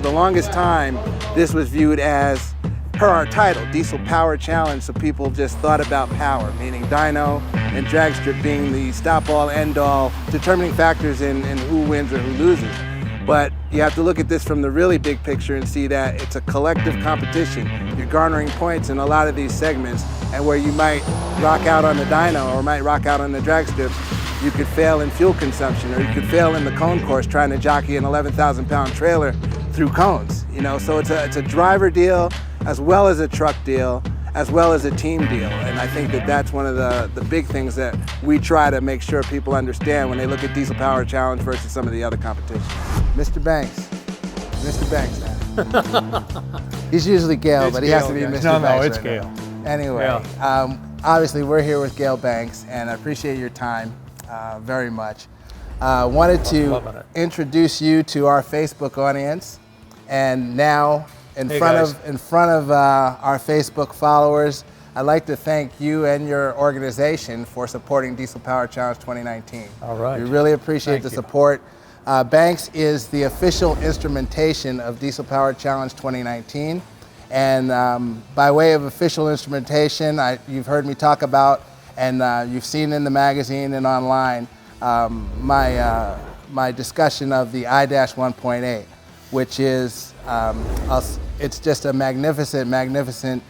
For the longest time, this was viewed as, per our title, Diesel Power Challenge, so people just thought about power, meaning dyno and drag strip being the stop-all, end-all, determining factors in who wins or who loses. But you have to look at this from the really big picture and see that it's a collective competition. You're garnering points in a lot of these segments, and where you might rock out on the dyno or might rock out on the drag strip, you could fail in fuel consumption, or you could fail in the cone course trying to jockey an 11,000 pound trailer through cones. You know, so it's a driver deal as well as a truck deal, as well as a team deal. And I think that that's one of the big things that we try to make sure people understand when they look at Diesel Power Challenge versus some of the other competitions. Mr. Banks. Mr. Banks now. He's usually Gail, but he has to be Mr. Banks. No, it's right Gail. now. Anyway, obviously we're here with Gail Banks, and I appreciate your time very much. Wanted to introduce you to our Facebook audience, and now in front of our Facebook followers, I'd like to thank you and your organization for supporting Diesel Power Challenge 2019. All right. We really appreciate the support. Banks is the official instrumentation of Diesel Power Challenge 2019. And by way of official instrumentation, you've heard me talk about, and you've seen in the magazine and online, my discussion of the iDash 1.8, which is, it's just a magnificent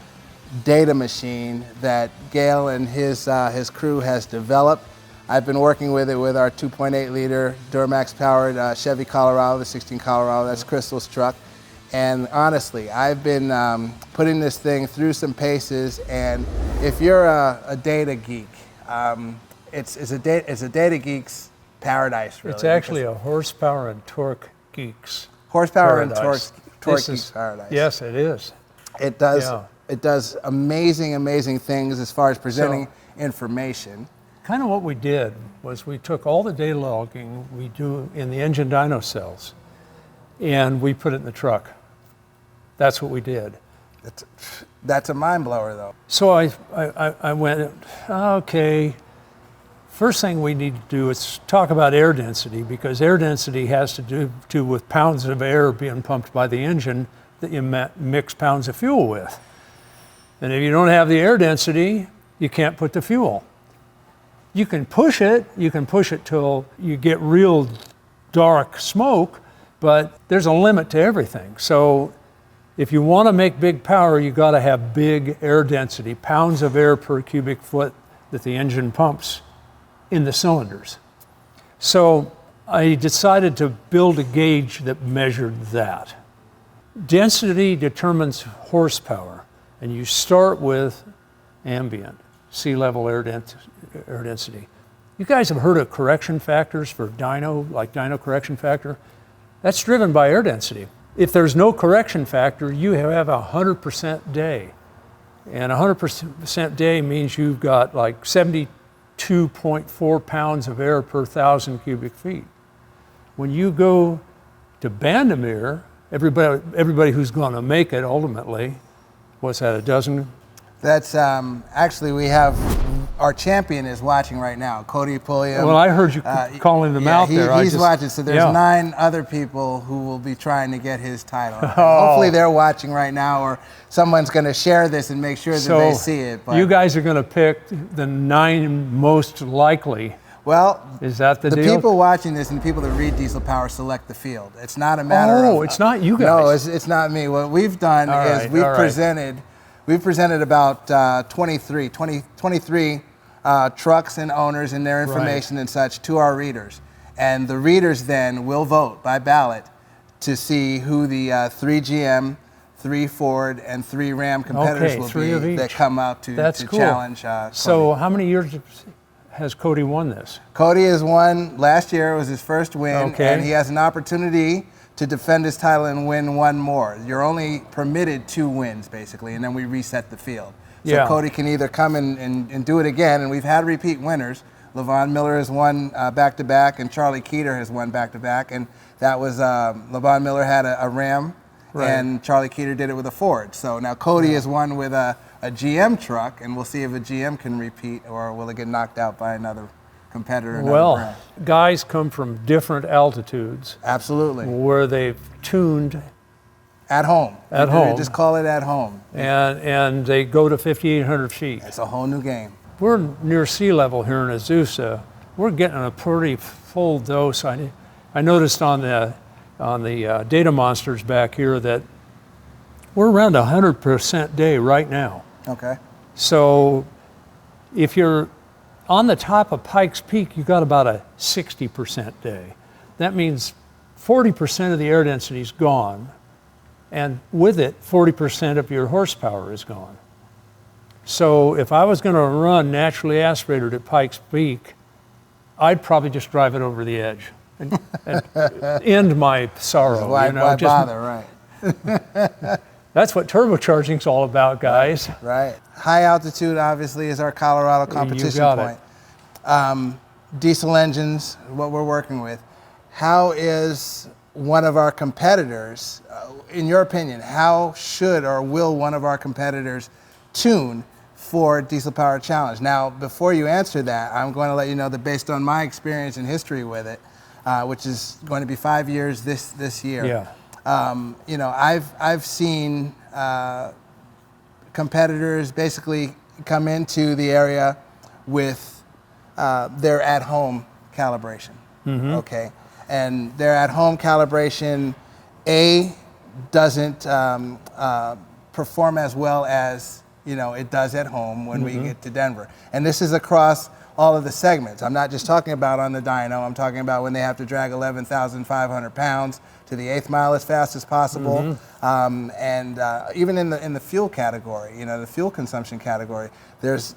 data machine that Gail and his crew has developed. I've been working with it with our 2.8 liter Duramax powered Chevy Colorado, the 16 Colorado, that's Crystal's truck. And honestly, I've been putting this thing through some paces, and if you're a data geek, it's a data geek's paradise, really. It's actually a horsepower and torque geek's horsepower paradise. and torque geek's paradise. Yes, it is. It does. Yeah. It does amazing things as far as presenting information. Kind of what we did was we took all the data logging we do in the engine dyno cells, and we put it in the truck. That's what we did. That's a mind blower, though. So I went, okay, first thing we need to do is talk about air density, because air density has to do with pounds of air being pumped by the engine that you mix pounds of fuel with. And if you don't have the air density, you can't put the fuel. You can push it till you get real dark smoke, but there's a limit to everything. So if you want to make big power, you got to have big air density, pounds of air per cubic foot that the engine pumps in the cylinders. So I decided to build a gauge that measured that. Density determines horsepower, and you start with ambient, sea level air density. You guys have heard of correction factors for dyno, like dyno correction factor? That's driven by air density. If there's no correction factor, you have a 100% day. And 100% day means you've got like 72.4 pounds of air per 1,000 cubic feet. When you go to Bandimere, everybody who's going to make it ultimately, what's that, a dozen? That's actually, we have, our champion is watching right now, Cody Pulliam. Well, I heard you calling them out there. He's watching, so there's 9 other people who will be trying to get his title. Hopefully they're watching right now, or someone's going to share this and make sure that they see it. But you guys are going to pick the 9 most likely. Well, is that the deal? The people watching this and the people that read Diesel Power select the field. It's not a matter of... Oh, it's not you guys. No, it's not me. What we've done is we've presented about 23 trucks and owners and their information and such to our readers. And the readers then will vote by ballot to see who the 3 GM, 3 Ford, and 3 Ram competitors will be that come out to challenge Cody. So how many years has Cody won this? Cody has won. Last year it was his first win, and he has an opportunity to defend his title and win 1 more. You're only permitted 2 wins, basically, and then we reset the field. So Cody can either come and do it again, and we've had repeat winners. LaVon Miller has won back-to-back, and Charlie Keeter has won back-to-back, and that was, LaVon Miller had a Ram, and Charlie Keeter did it with a Ford. So now Cody has won with a GM truck, and we'll see if a GM can repeat, or will it get knocked out by another competitor. Well, guys come from different altitudes. Absolutely. Where they've tuned At home. At You home. just call it at home. And they go to 5,800 feet. It's a whole new game. We're near sea level here in Azusa. We're getting a pretty full dose. I noticed on the DataMonsters back here that we're around 100% day right now. Okay. So if you're on the top of Pikes Peak, you got about a 60% day. That means 40% of the air density is gone, and with it, 40% of your horsepower is gone. So if I was going to run naturally aspirated at Pikes Peak, I'd probably just drive it over the edge and end my sorrow. Why bother, right? That's what turbocharging's all about, guys. Right. High altitude, obviously, is our Colorado competition point. Diesel engines, what we're working with. How is one of our competitors, in your opinion, how should or will one of our competitors tune for diesel power challenge? Now, before you answer that, I'm going to let you know that based on my experience and history with it, which is going to be 5 years this year. Yeah. You know, I've seen competitors basically come into the area with their at-home calibration. Mm-hmm. Okay, and their at-home calibration, doesn't perform as well as it does at home when we get to Denver. And this is across all of the segments. I'm not just talking about on the dyno. I'm talking about when they have to drag 11,500 pounds to the 8th mile as fast as possible. And even in the fuel category, the fuel consumption category, there's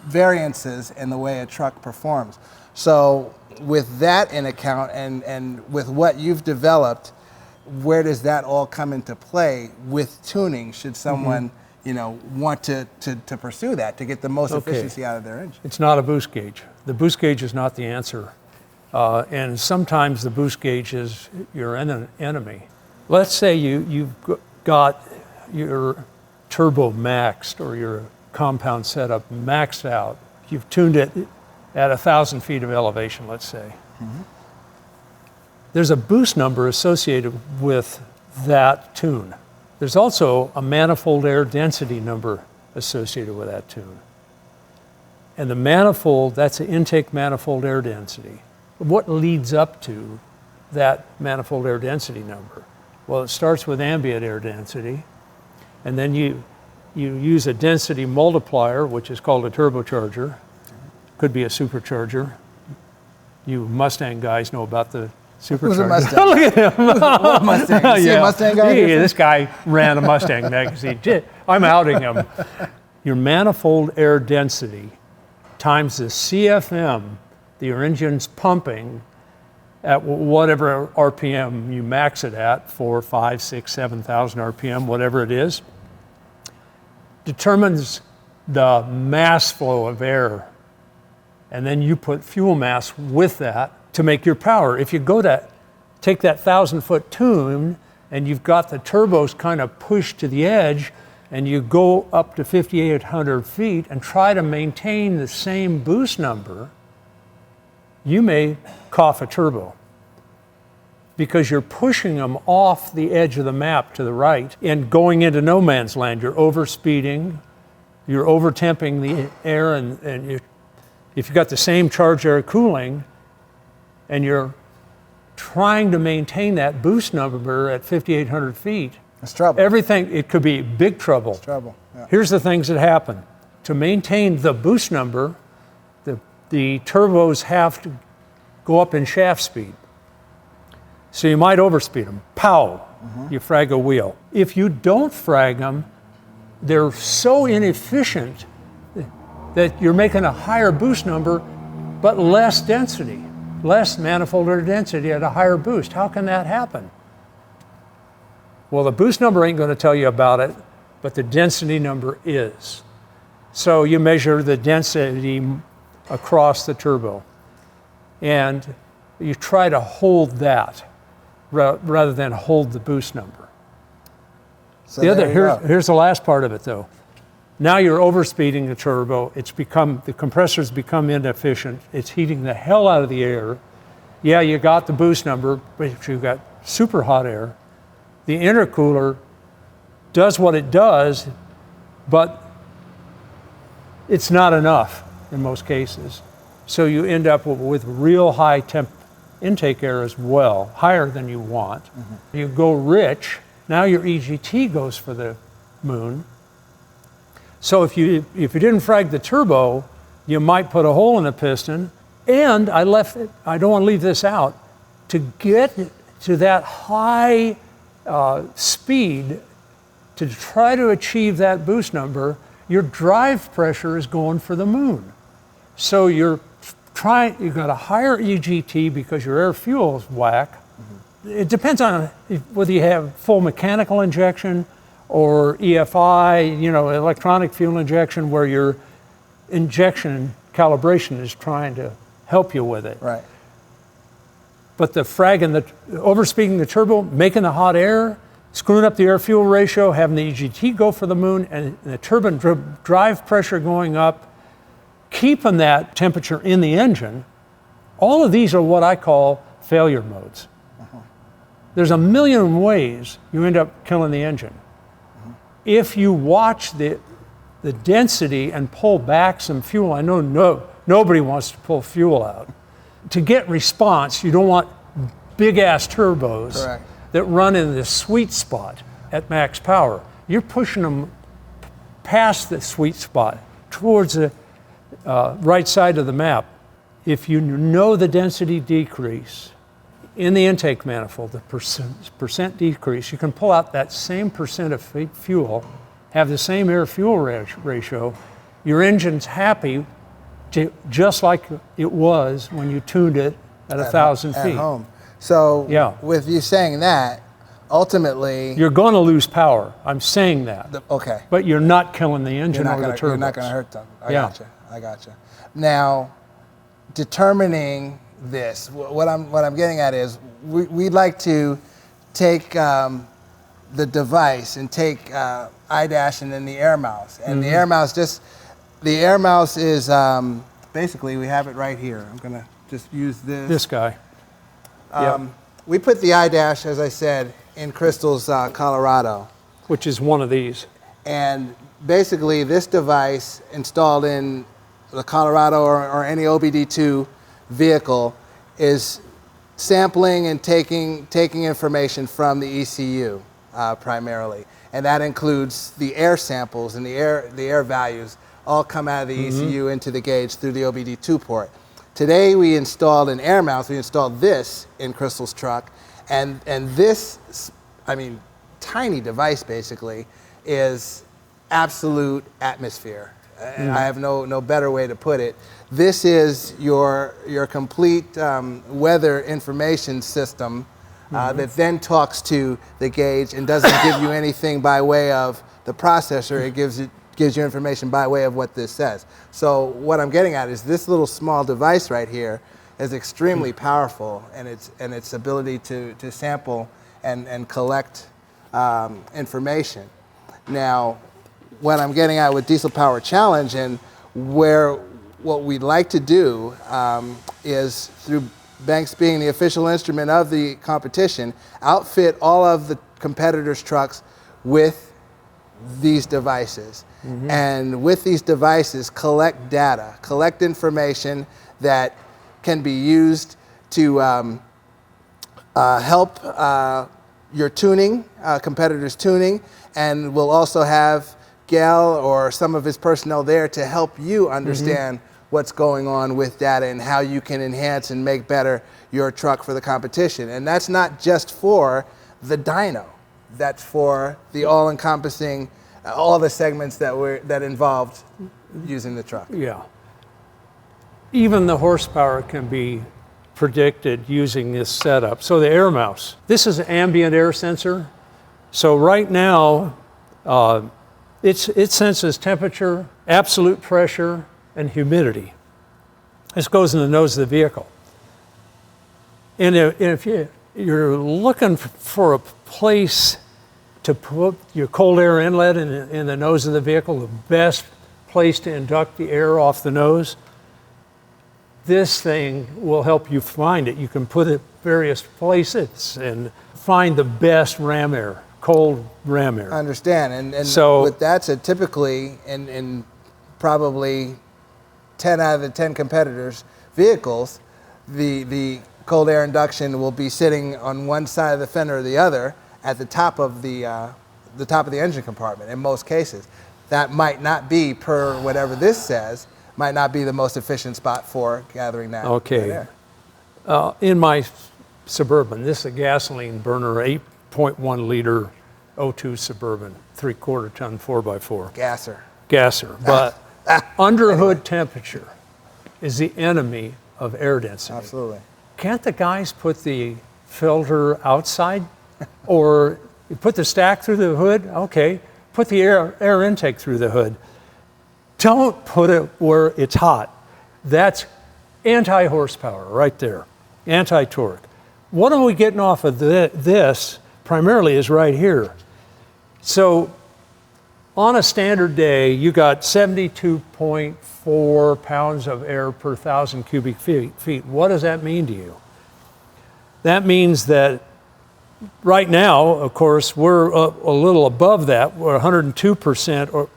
variances in the way a truck performs. So with that in account and with what you've developed, where does that all come into play with tuning? Should someone want to pursue that to get the most efficiency out of their engine? It's not a boost gauge. The boost gauge is not the answer. And sometimes the boost gauge is your enemy. Let's say you've got your turbo maxed or your compound setup maxed out. You've tuned it at 1,000 feet of elevation, let's say. Mm-hmm. There's a boost number associated with that tune. There's also a manifold air density number associated with that tune. And the manifold, that's an intake manifold air density. What leads up to that manifold air density number? Well, it starts with ambient air density, and then you use a density multiplier, which is called a turbocharger. Could be a supercharger. You Mustang guys know about the supercharger. Who's a Mustang? Look at him. What Mustang? You see a Mustang guy? Yeah, this guy ran a Mustang magazine. I'm outing him. Your manifold air density times the CFM that your engine's pumping at whatever RPM you max it at, 4, 5, 6, 7,000 RPM, whatever it is, determines the mass flow of air. And then you put fuel mass with that to make your power. If you go to take that 1,000-foot tune and you've got the turbos kind of pushed to the edge and you go up to 5,800 feet and try to maintain the same boost number, you may cough a turbo because you're pushing them off the edge of the map to the right and going into no man's land. You're overspeeding, you're over-temping the air, and if you've got the same charge air cooling and you're trying to maintain that boost number at 5,800 feet, it's trouble. It could be big trouble. It's trouble. Yeah. Here's the things that happen. To maintain the boost number, the turbos have to go up in shaft speed. So you might overspeed them. Pow, you frag a wheel. If you don't frag them, they're so inefficient that you're making a higher boost number, but less density, less manifold air density at a higher boost. How can that happen? Well, the boost number ain't going to tell you about it, but the density number is. So you measure the density across the turbo, and you try to hold that rather than hold the boost number. So here's the last part of it, though. Now you're overspeeding the turbo. The compressor's become inefficient. It's heating the hell out of the air. Yeah, you got the boost number, but you got super hot air. The intercooler does what it does, but it's not enough in most cases. So you end up with real high temp intake air as well, higher than you want. You go rich, now your EGT goes for the moon. So if you didn't frag the turbo, you might put a hole in the piston. And I don't want to leave this out, to get to that high speed, to try to achieve that boost number, your drive pressure is going for the moon. So you've got a higher EGT because your air fuel is whack. It depends on whether you have full mechanical injection or EFI, electronic fuel injection, where your injection calibration is trying to help you with it. Right. But the fragging, overspeeding the turbo, making the hot air, screwing up the air fuel ratio, having the EGT go for the moon, and the turbine drive pressure going up, keeping that temperature in the engine, all of these are what I call failure modes. There's a million ways you end up killing the engine. If you watch the density and pull back some fuel, I know nobody wants to pull fuel out. To get response, you don't want big-ass turbos Correct. that run in the sweet spot at max power. You're pushing them past the sweet spot, towards the right side of the map. If you know the density decrease in the intake manifold, the percent decrease, you can pull out that same percent of fuel, have the same air-fuel ratio, your engine's happy, just like it was when you tuned it at 1,000 feet. At home. So Yeah. with you saying that, ultimately... You're going to lose power. I'm saying that. Okay. But you're not killing the engine or the turbos. You're not going to hurt them. I Yeah. gotcha. Now, determining this, what I'm getting at is we'd like to take the device and take iDash and then the AirMouse. And the AirMouse is basically, we have it right here. I'm going to just use this. This guy. We put the iDash, as I said, in Crystal's, Colorado. Which is one of these. And basically, this device installed in the Colorado or any OBD2 vehicle is sampling and taking information from the ECU primarily. And that includes the air samples and the air values all come out of the ECU into the gauge through the OBD2 port. Today we installed an AirMouse. We installed this in Crystal's truck, and this, tiny device basically is absolute atmosphere. I have no better way to put it. This is your complete weather information system that then talks to the gauge and doesn't give you anything by way of the processor. It gives you information by way of what this says. So what I'm getting at is this little small device right here is extremely powerful, and its ability to sample and collect information. Now, what I'm getting at with Diesel Power Challenge and what we'd like to do is, through Banks being the official instrument of the competition, outfit all of the competitors' trucks with these devices. And with these devices, collect data, collect information that can be used to help your tuning, competitors' tuning, and we'll also have Gail or some of his personnel there to help you understand what's going on with data and how you can enhance and make better your truck for the competition. And that's not just for the dyno. That's for the all-encompassing, all the segments that involved using the truck. Yeah. Even the horsepower can be predicted using this setup. So the AirMouse. This is an ambient air sensor. So right now, it senses temperature, absolute pressure, and humidity. This goes in the nose of the vehicle. And if you're looking for a place to put your cold air inlet in the nose of the vehicle, the best place to induct the air off the nose, this thing will help you find it. You can put it various places, and find the best ram air, cold ram air. I understand. And So- with that said, typically in probably 10 out of the 10 competitors' vehicles, the cold air induction will be sitting on one side of the fender or the other at the top of the engine compartment in most cases. That might not be, per whatever this says, might not be the most efficient spot for gathering that, Okay. that air. In my Suburban, this is a gasoline burner, 8.1 liter O2 Suburban, 3/4 ton 4x4. Gasser. But under hood temperature is the enemy of air density. Absolutely. Can't the guys put the filter outside? Or you put the stack through the hood? Okay. Put the air intake through the hood. Don't put it where it's hot. That's anti-horsepower right there, anti-torque. What are we getting off of this primarily is right here. So on a standard day, you got 72.4 pounds of air per 1,000 cubic feet. What does that mean to you? That means that right now, of course, we're a little above that. We're 102%,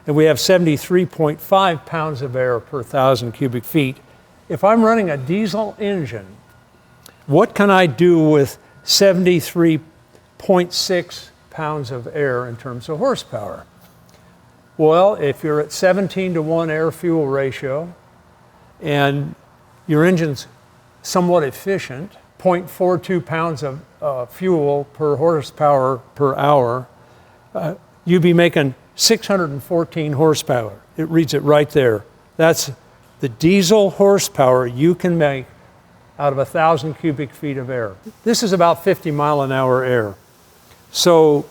and we have 73.5 pounds of air per 1,000 cubic feet. If I'm running a diesel engine, what can I do with 73.6 pounds of air in terms of horsepower? Well, if you're at 17-to-1 air-fuel ratio and your engine's somewhat efficient, 0.42 pounds of fuel per horsepower per hour, you'd be making 614 horsepower. It reads it right there. That's the diesel horsepower you can make out of 1,000 cubic feet of air. This is about 50 mile an hour air. So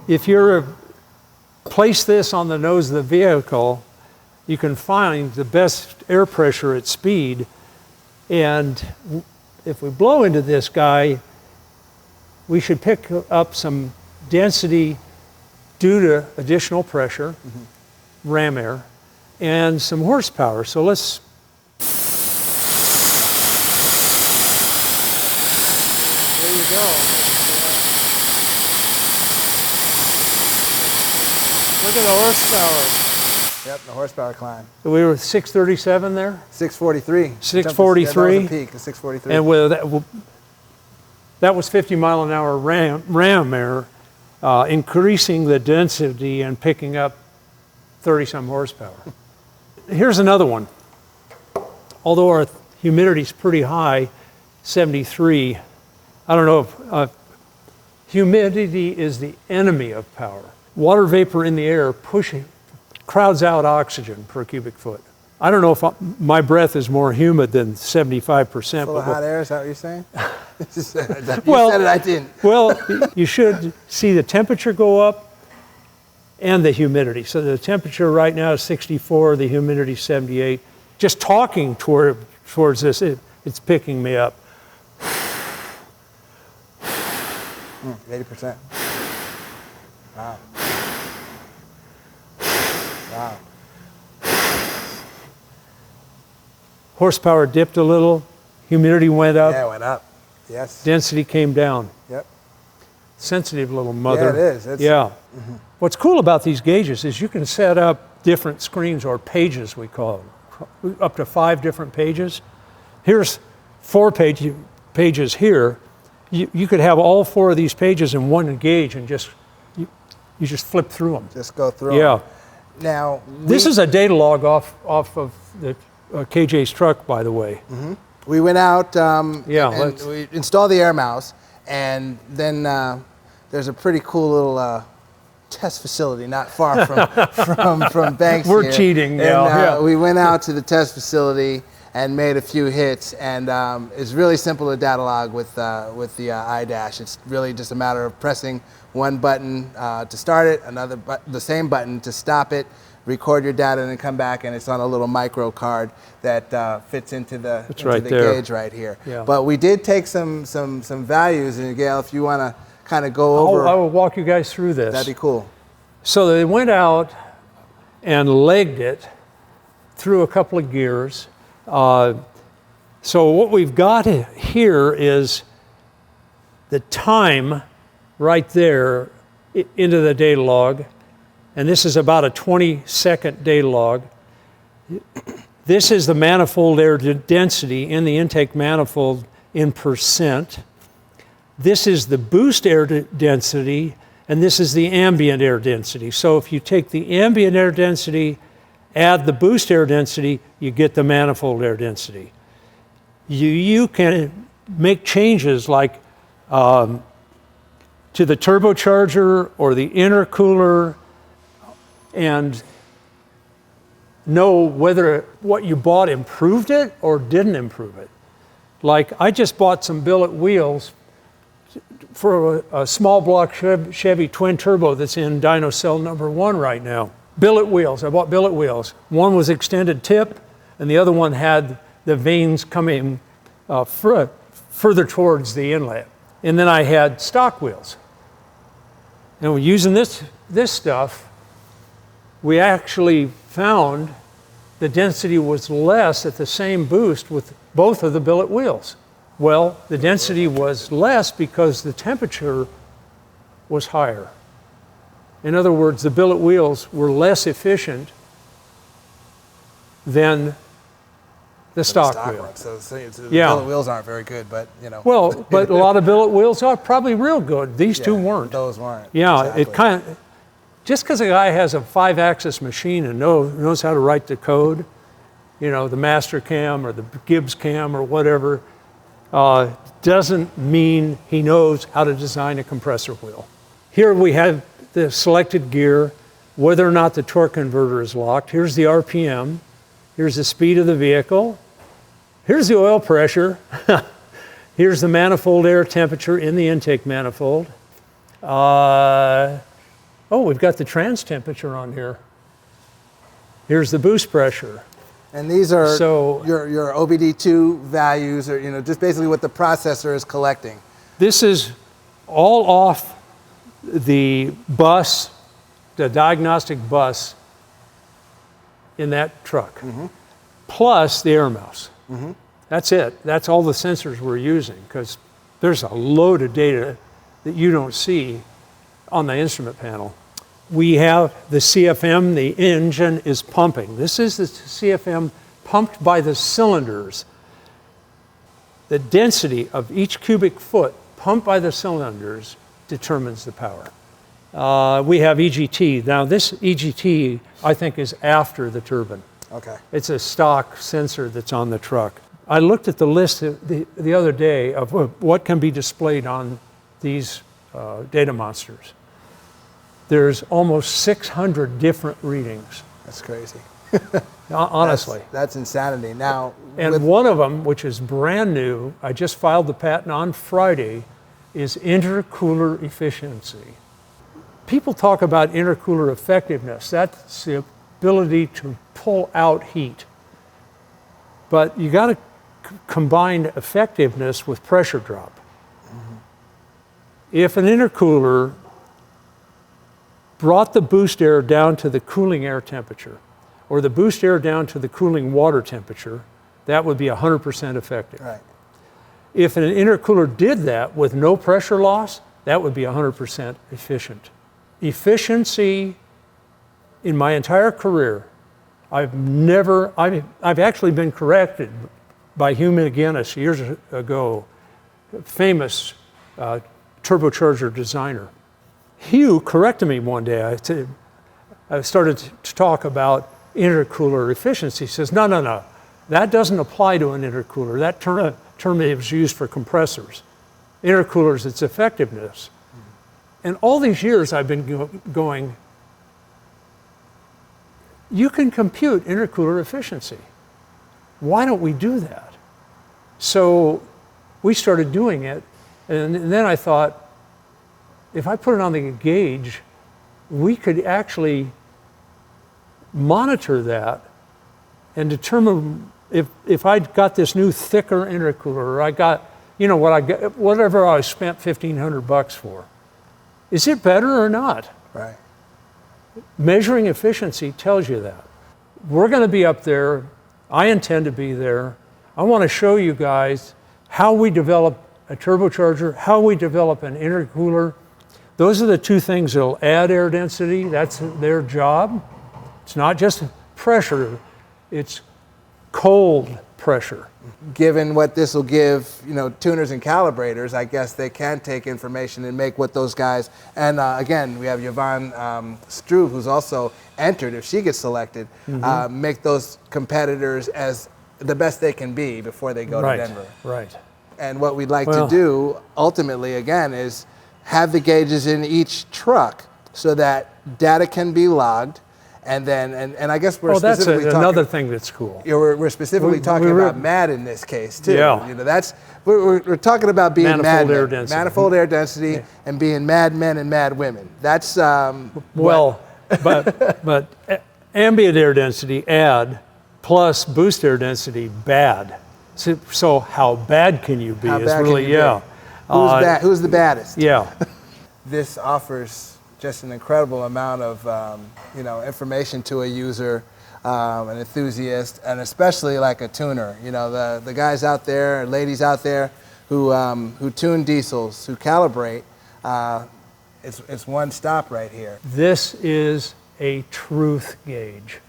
if you're place this on the nose of the vehicle, you can find the best air pressure at speed. And if we blow into this guy, we should pick up some density due to additional pressure, ram air, and some horsepower. So let's. There you go. Look at the horsepower. Yep, the horsepower climb. So we were 637 there? 643. 643. That was a peak, 643. And with that was 50 mile an hour ram air, increasing the density and picking up 30-some horsepower. Here's another one. Although our humidity's pretty high, 73, I don't know if humidity is the enemy of power. Water vapor in the air crowds out oxygen per cubic foot. I don't know if my breath is more humid than 75%. Full of hot air, is that what you're saying? You said it, I didn't. Well, you should see the temperature go up and the humidity. So the temperature right now is 64, the humidity 78. Just talking towards this, it's picking me up. 80%. Wow. Wow. Horsepower dipped a little, humidity went up. Yeah, it went up. Yes. Density came down. Yep. Sensitive little mother. Yeah, it is. Yeah. Mm-hmm. What's cool about these gauges is you can set up different screens, or pages we call them, up to 5 different pages. Here's 4 pages here. You could have all 4 of these pages in one gauge and you just flip through them. Just go through Yeah. them. Now, This is a data log off of the KJ's truck, by the way. Mm-hmm. We went out and let's- we installed the AirMouse, and then there's a pretty cool little test facility not far from Banks We're here. cheating And, now. we went out to the test facility and made a few hits, and it's really simple to data log with the iDash. It's really just a matter of pressing one button to start it, the same button to stop it, record your data, and then come back, and it's on a little micro card that fits into the gauge right here. Yeah. But we did take some values, and Gail, if you want to kind of go over, I will walk you guys through this. that'd be cool. So they went out and legged it through a couple of gears. So what we've got here is the time right there into the data log, and this is about a 20-second data log. This is the manifold air density in the intake manifold in percent. This is the boost air density, and this is the ambient air density. So if you take the ambient air density, add the boost air density, you get the manifold air density. You can make changes like to the turbocharger or the intercooler and know whether what you bought improved it or didn't improve it. Like I just bought some billet wheels for a small block Chevy twin turbo that's in dyno cell number 1 right now. Billet wheels, I bought billet wheels. One was extended tip and the other one had the vanes coming further towards the inlet. And then I had stock wheels. And we're using this stuff, we actually found the density was less at the same boost with both of the billet wheels. Well, the density was less because the temperature was higher. In other words, the billet wheels were less efficient than the stock wheel. Ones. So the Yeah. billet wheels aren't very good, but you know. Well, but a lot of billet wheels are probably real good. These two weren't. Those weren't. Yeah, exactly. it kind of, just because a guy has a 5-axis machine and knows how to write the code, you know, the master cam or the Gibbs cam or whatever, doesn't mean he knows how to design a compressor wheel. Here we have the selected gear, whether or not the torque converter is locked. Here's the RPM. Here's the speed of the vehicle. Here's the oil pressure. Here's the manifold air temperature in the intake manifold. Oh, we've got the trans temperature on here. Here's the boost pressure. And these are So- your OBD2 values, or you know, just basically what the processor is collecting. This is all off the bus, the diagnostic bus in that truck, plus the AirMouse. That's it. That's all the sensors we're using, because there's a load of data that you don't see on the instrument panel. We have the CFM, the engine is pumping. This is the CFM pumped by the cylinders. The density of each cubic foot pumped by the cylinders determines the power. We have EGT. Now this EGT, I think, is after the turbine. Okay. It's a stock sensor that's on the truck. I looked at the list the other day of what can be displayed on these DataMonsters. There's almost 600 different readings. That's crazy. Honestly. That's insanity. Now, And one of them, which is brand new, I just filed the patent on Friday, is intercooler efficiency. People talk about intercooler effectiveness. That's the ability to pull out heat. But you got to combine effectiveness with pressure drop. If an intercooler brought the boost air down to the cooling air temperature, or the boost air down to the cooling water temperature, that would be 100% effective. right. If an intercooler did that with no pressure loss, that would be 100% efficient. Efficiency, in my entire career, I've actually been corrected by Hugh McGinnis years ago, famous turbocharger designer. Hugh corrected me one day. I started to talk about intercooler efficiency. He says, no, that doesn't apply to an intercooler. That term is used for compressors. Intercoolers, it's effectiveness. And all these years I've been going, you can compute intercooler efficiency. Why don't we do that? So we started doing it, and then I thought, if I put it on the gauge, we could actually monitor that and determine if I got this new thicker intercooler, or I got, you know, whatever I spent $1,500 for, is it better or not? Right. Measuring efficiency tells you that. We're going to be up there. I intend to be there. I want to show you guys how we develop a turbocharger, how we develop an intercooler. Those are the two things that'll add air density. That's their job. It's not just pressure, it's cold pressure. Given what this will give, you know, tuners and calibrators, I guess they can take information and make what those guys, and again, we have Yvonne Struve, who's also entered, if she gets selected, make those competitors as the best they can be before they go to Denver. Right. And what we'd like to do, ultimately, again, is have the gauges in each truck so that data can be logged. And then, and I guess we're specifically that's another thing that's cool. You know, we're specifically talking about MAD in this case too. Yeah. You know, that's we're talking about being manifold air density, manifold air density, and being mad men and mad women. That's but ambient air density add plus boost air density bad. So how bad can you be? How is bad really can you be? Who's the baddest? Yeah. This offers just an incredible amount of you know, information to a user, an enthusiast, and especially like a tuner. You know, the guys out there, ladies out there who tune diesels, who calibrate. It's one stop right here. This is a truth gauge.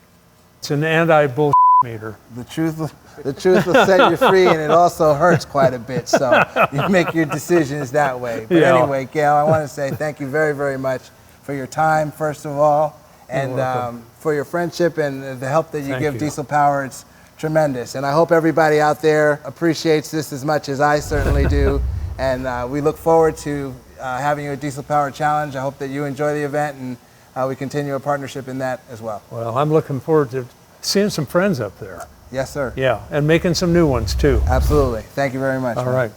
It's an anti-bullshit meter. The truth will set you free, and it also hurts quite a bit. So you make your decisions that way. But anyway, Gail, I want to say thank you very, very much for your time, first of all, and for your friendship and the help that you give Diesel Power. It's tremendous. And I hope everybody out there appreciates this as much as I certainly do. And we look forward to having you at Diesel Power Challenge. I hope that you enjoy the event, and we continue a partnership in that as well. Well, I'm looking forward to seeing some friends up there. Yes, sir. Yeah, and making some new ones too. Absolutely. Thank you very much. All right.